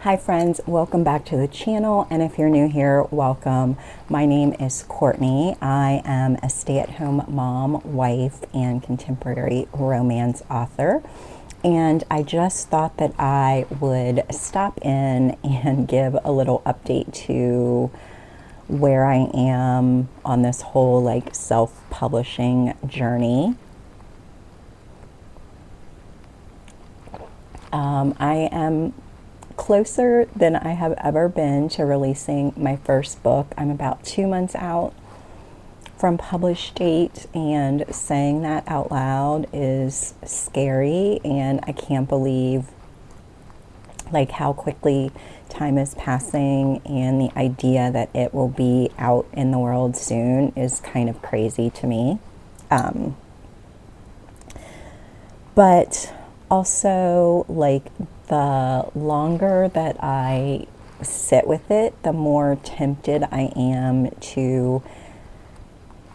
Hi friends, welcome back to the channel, and if you're new here, welcome. My name is Courtney. I am a stay-at-home mom, wife, and contemporary romance author. And I just thought that I would stop in and give a little update to where I am on this whole self-publishing journey. I am closer than I have ever been to releasing my first book. I'm about 2 months out from publish date, and saying that out loud is scary, and I can't believe how quickly time is passing, and the idea that it will be out in the world soon is kind of crazy to me. But also, the longer that I sit with it, the more tempted I am to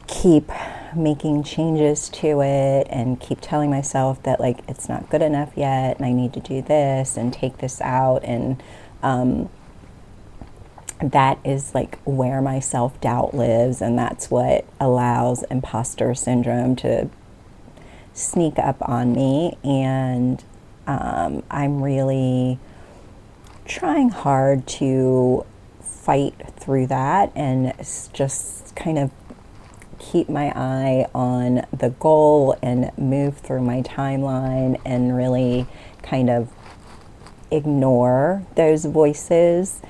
keep making changes to it and keep telling myself that it's not good enough yet and I need to do this and take this out. And that is where my self-doubt lives, and that's what allows imposter syndrome to sneak up on me. And I'm really trying hard to fight through that and just kind of keep my eye on the goal and move through my timeline and really kind of ignore those voices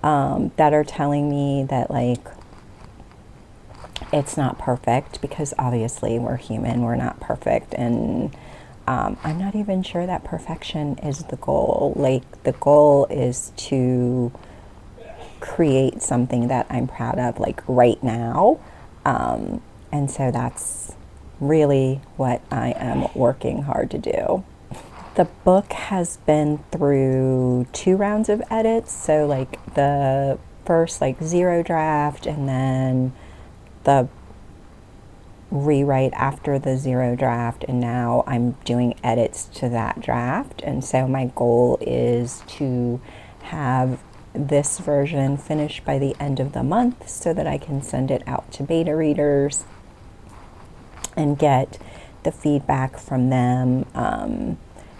that are telling me that it's not perfect, because obviously we're human, we're not perfect. And I'm not even sure that perfection is the goal. The goal is to create something that I'm proud of, right now. And so that's really what I am working hard to do. The book has been through 2 rounds of edits. So the first zero draft, and then the rewrite after the zero draft, and now I'm doing edits to that draft. And so my goal is to have this version finished by the end of the month so that I can send it out to beta readers and get the feedback from them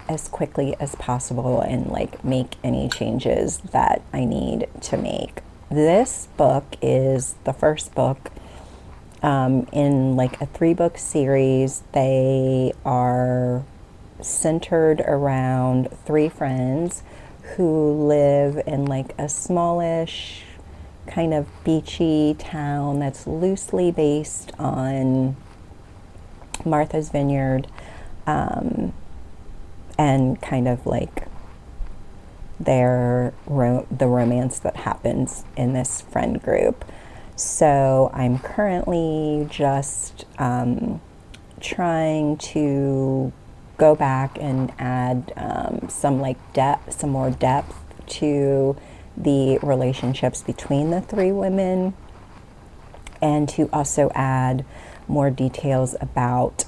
as quickly as possible, and make any changes that I need to make. This book is the first book in a 3-book series. They are centered around 3 friends who live in a smallish kind of beachy town that's loosely based on Martha's Vineyard, and kind of the romance that happens in this friend group. So I'm currently just trying to go back and add some more depth to the relationships between the 3 women, and to also add more details about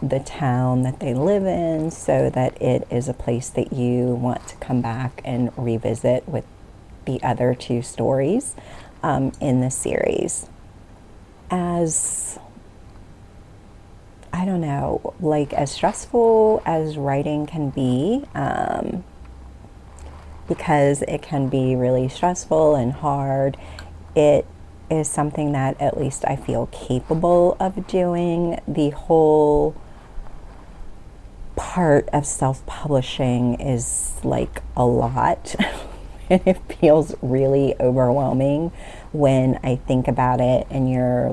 the town that they live in, so that it is a place that you want to come back and revisit with the other 2 stories in the series. As I don't know, as stressful as writing can be, because it can be really stressful and hard, it is something that at least I feel capable of doing. The whole part of self-publishing is a lot. And it feels really overwhelming when I think about it, and you're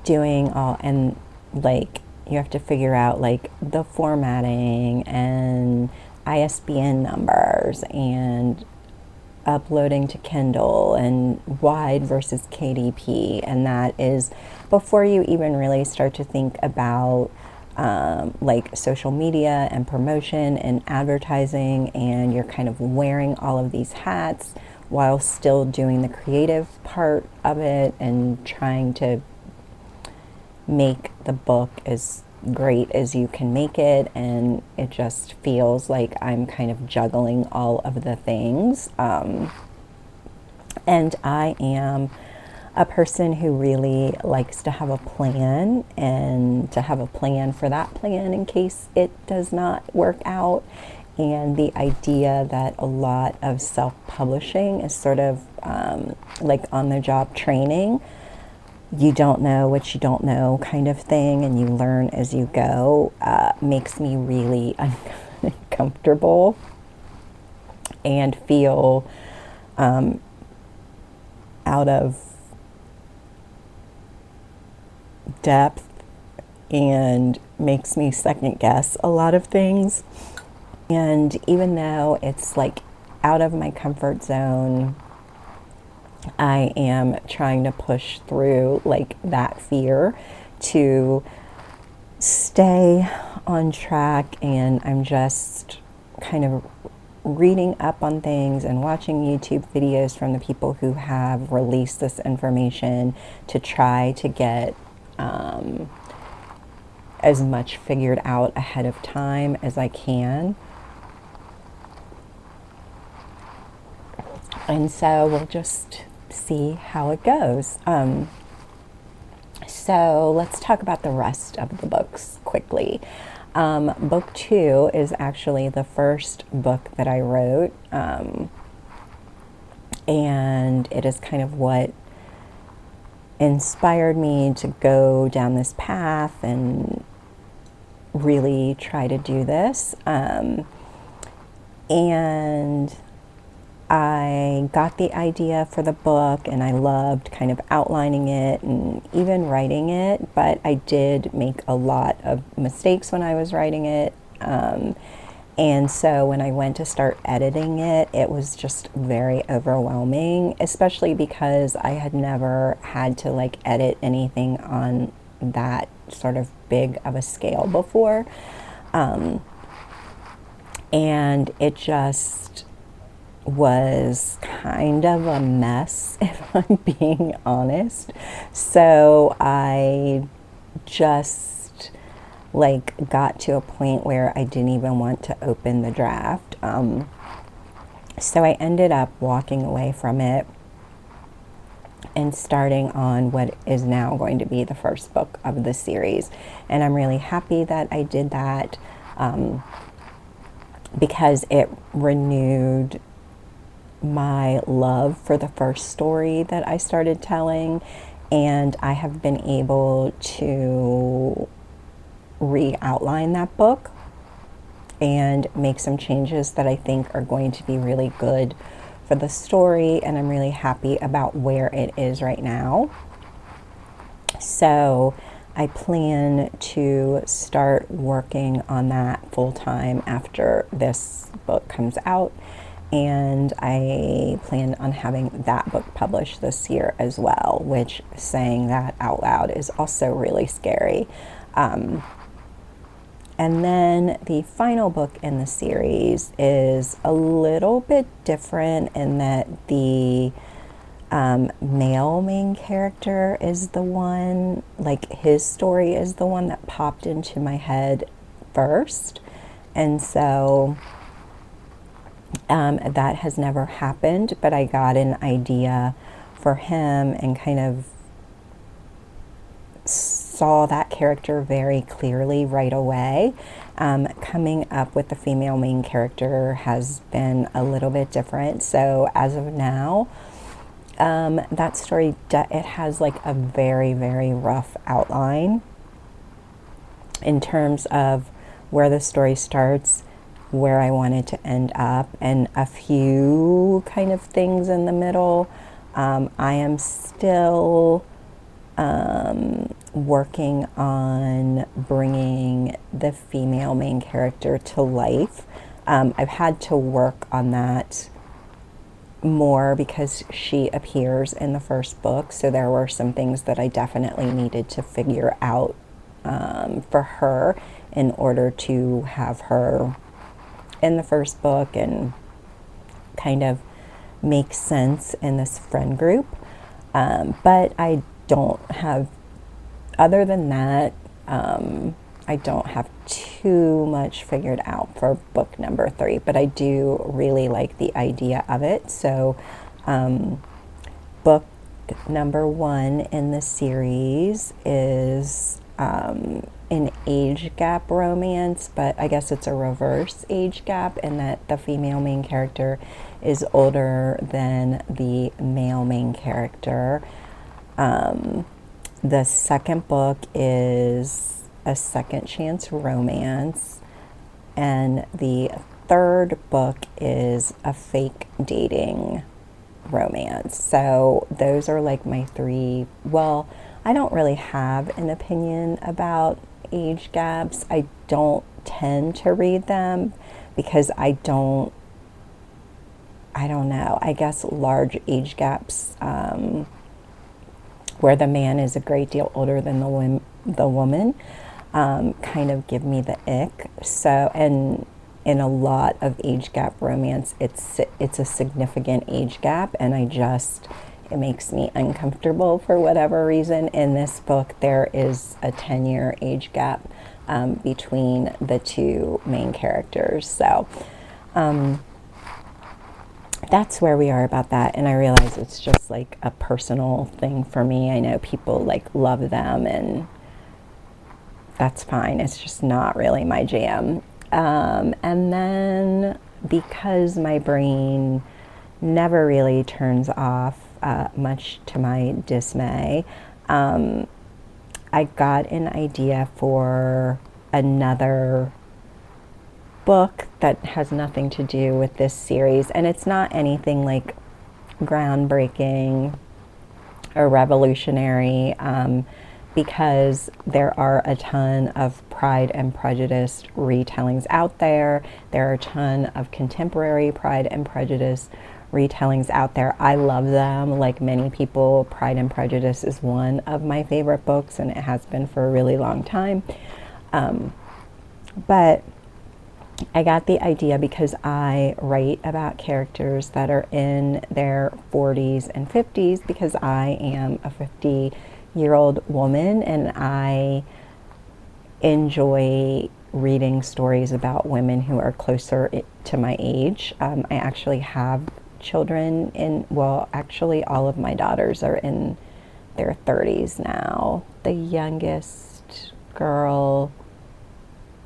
doing all, and you have to figure out the formatting and ISBN numbers and uploading to Kindle and wide versus KDP. And that is before you even really start to think about social media and promotion and advertising, and you're kind of wearing all of these hats while still doing the creative part of it and trying to make the book as great as you can make it, and it just feels like I'm kind of juggling all of the things. And I am a person who really likes to have a plan, and to have a plan for that plan in case it does not work out. And the idea that a lot of self-publishing is sort of like on-the-job training. You don't know what you don't know kind of thing, and you learn as you go, makes me really uncomfortable and feel out of depth, and makes me second guess a lot of things. And even though it's like out of my comfort zone, I am trying to push through like that fear to stay on track. And I'm just kind of reading up on things and watching YouTube videos from the people who have released this information to try to get as much figured out ahead of time as I can. And so we'll just see how it goes. So let's talk about the rest of the books quickly. Book 2 is actually the first book that I wrote, and it is kind of what inspired me to go down this path and really try to do this. And I got the idea for the book, and I loved kind of outlining it and even writing it, but I did make a lot of mistakes when I was writing it. And so when I went to start editing it, it was just very overwhelming, especially because I had never had to like edit anything on that sort of big of a scale before. And it just was kind of a mess, if I'm being honest. So I just like got to a point where I didn't even want to open the draft. So I ended up walking away from it and starting on what is now going to be the first book of the series. And I'm really happy that I did that, because it renewed my love for the first story that I started telling, and I have been able to re-outline that book and make some changes that I think are going to be really good for the story, and I'm really happy about where it is right now. So I plan to start working on that full-time after this book comes out, and I plan on having that book published this year as well, which, saying that out loud, is also really scary. And then the final book in the series is a little bit different in that the male main character is the one, like his story is the one that popped into my head first. And so that has never happened, but I got an idea for him and kind of saw that character very clearly right away. Coming up with the female main character has been a little bit different. So as of now, that story, it has like a very, very rough outline in terms of where the story starts, where I wanted to end up, and a few kind of things in the middle. I am still working on bringing the female main character to life. I've had to work on that more because she appears in the first book, so there were some things that I definitely needed to figure out for her in order to have her in the first book and kind of make sense in this friend group. But I don't have, other than that, I don't have too much figured out for book number 3, but I do really like the idea of it. So, book number 1 in the series is an age gap romance, but I guess it's a reverse age gap in that the female main character is older than the male main character. The second book is a second chance romance, and the third book is a fake dating romance. So those are like my 3. Well, I don't really have an opinion about age gaps. I don't tend to read them because I don't know. I guess large age gaps, where the man is a great deal older than the woman, kind of give me the ick. So, and in a lot of age gap romance, it's a significant age gap, and it makes me uncomfortable for whatever reason. In this book, there is a 10-year age gap between the 2 main characters. So, that's where we are about that. And I realize it's just like a personal thing for me. I know people like love them, and that's fine. It's just not really my jam. And then because my brain never really turns off, much to my dismay, I got an idea for another book that has nothing to do with this series, and it's not anything like groundbreaking or revolutionary, because there are a ton of Pride and Prejudice retellings out there. There are a ton of contemporary Pride and Prejudice retellings out there. I love them. Like many people, Pride and Prejudice is one of my favorite books, and it has been for a really long time. But I got the idea because I write about characters that are in their 40s and 50s, because I am a 50-year-old woman, and I enjoy reading stories about women who are closer to my age. I actually have children actually all of my daughters are in their 30s now. The youngest girl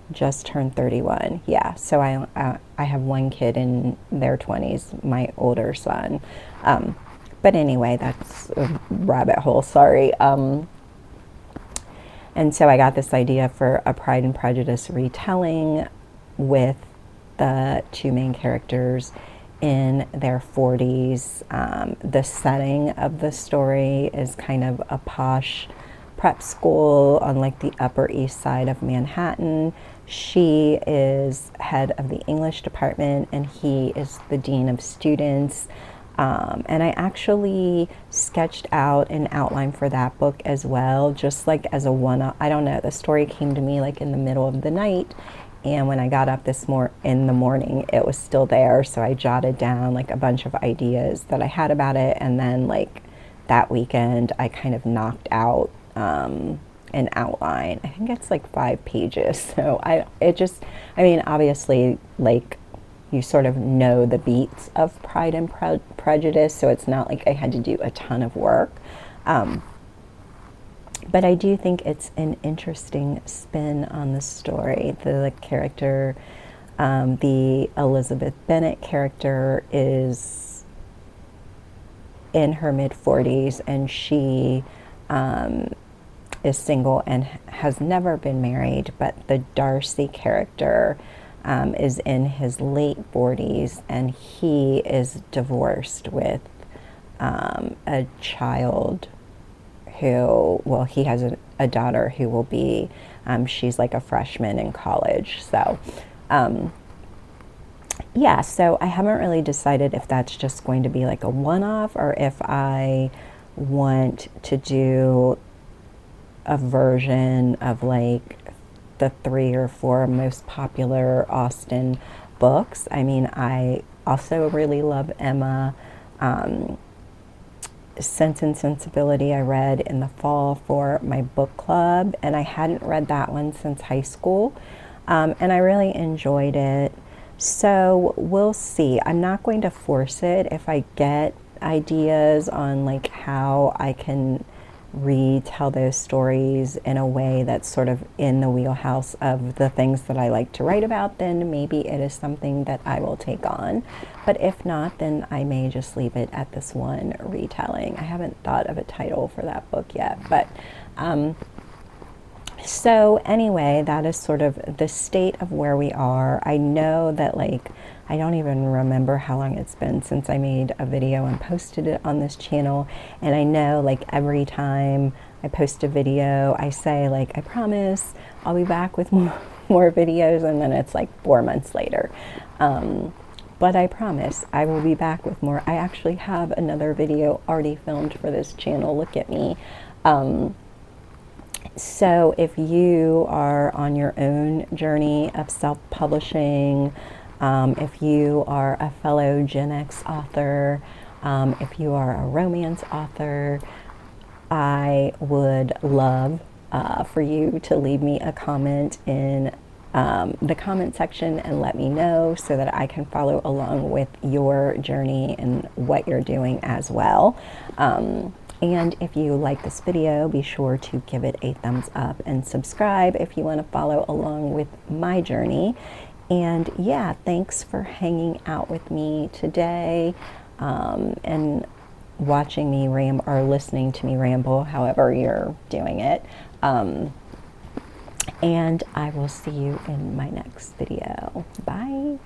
just turned 31. Yeah, so I have one kid in their 20s, my older son. But anyway, that's a rabbit hole, sorry. And so I got this idea for a Pride and Prejudice retelling with the 2 main characters in their 40s. The setting of the story is kind of a posh prep school on like the Upper East Side of Manhattan. She is head of the English department, and he is the dean of students. And I actually sketched out an outline for that book as well, just like as a one-off. I don't know, the story came to me like in the middle of the night, and when I got up in the morning, it was still there. So I jotted down like a bunch of ideas that I had about it, and then like that weekend, I kind of knocked out an outline. I think it's like 5 pages. So obviously, like, you sort of know the beats of Pride and Prejudice, so it's not like I had to do a ton of work. But I do think it's an interesting spin on the story. The character, the Elizabeth Bennet character, is in her mid-40s, and she is single and has never been married, but the Darcy character is in his late 40s, and he is divorced with a child he has a daughter who will be, she's like a freshman in college. So, yeah, so I haven't really decided if that's just going to be like a one-off, or if I want to do a version of like the 3 or 4 most popular Austen books. I mean, I also really love Emma. Sense and Sensibility I read in the fall for my book club, and I hadn't read that one since high school, and I really enjoyed it. So we'll see. I'm not going to force it. If I get ideas on like how I can retell those stories in a way that's sort of in the wheelhouse of the things that I like to write about, then maybe it is something that I will take on. But if not, then I may just leave it at this one retelling. I haven't thought of a title for that book yet, but so anyway, that is sort of the state of where we are. I know that, like, I don't even remember how long it's been since I made a video and posted it on this channel. And I know, like, every time I post a video, I say, like, I promise I'll be back with more videos. And then it's like 4 months later. But I promise I will be back with more. I actually have another video already filmed for this channel. Look at me. So if you are on your own journey of self-publishing, if you are a fellow Gen X author, if you are a romance author, I would love for you to leave me a comment in the comment section and let me know so that I can follow along with your journey and what you're doing as well. And if you like this video, be sure to give it a thumbs up and subscribe if you want to follow along with my journey. And yeah, thanks for hanging out with me today and watching me or listening to me ramble, however you're doing it. And I will see you in my next video. Bye.